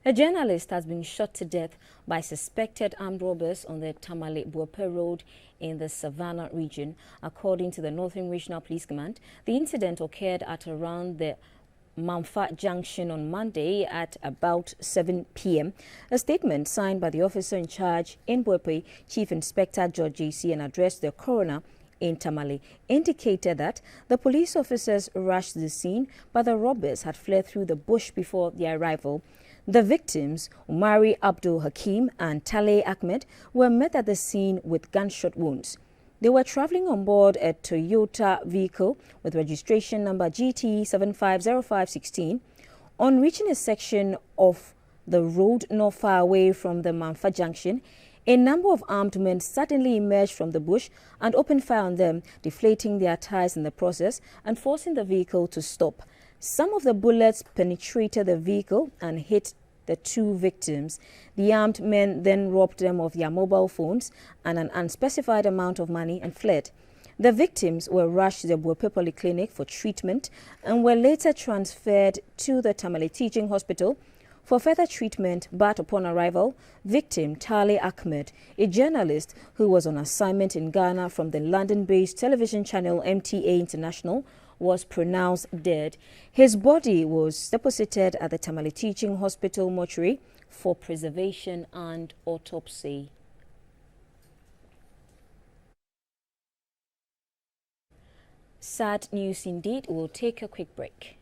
A journalist has been shot to death by suspected armed robbers on the Tamale-Buope Road in the Savannah region. According to the Northern Regional Police Command, the incident occurred at around the Mamfa Junction on Monday at about 7 p.m. A statement signed by the officer in charge in Buope, Chief Inspector George J.C., and addressed the coroner in Tamale, indicated that the police officers rushed the scene, but the robbers had fled through the bush before their arrival. The victims, Umari Abdul Hakim and Taalay Ahmad, were met at the scene with gunshot wounds. They were traveling on board a Toyota vehicle with registration number GT 750516. On reaching a section of the road not far away from the Mamfa Junction, a number of armed men suddenly emerged from the bush and opened fire on them, deflating their tires in the process and forcing the vehicle to stop. Some of the bullets penetrated the vehicle and hit the two victims. The armed men then robbed them of their mobile phones and an unspecified amount of money and fled. The victims were rushed to the Buope Polyclinic for treatment and were later transferred to the Tamale Teaching Hospital for further treatment, but upon arrival, victim Taalay Ahmad, a journalist who was on assignment in Ghana from the London-based television channel MTA International, was pronounced dead. His body was deposited at the Tamale Teaching Hospital mortuary for preservation and autopsy. Sad news indeed. We'll take a quick break.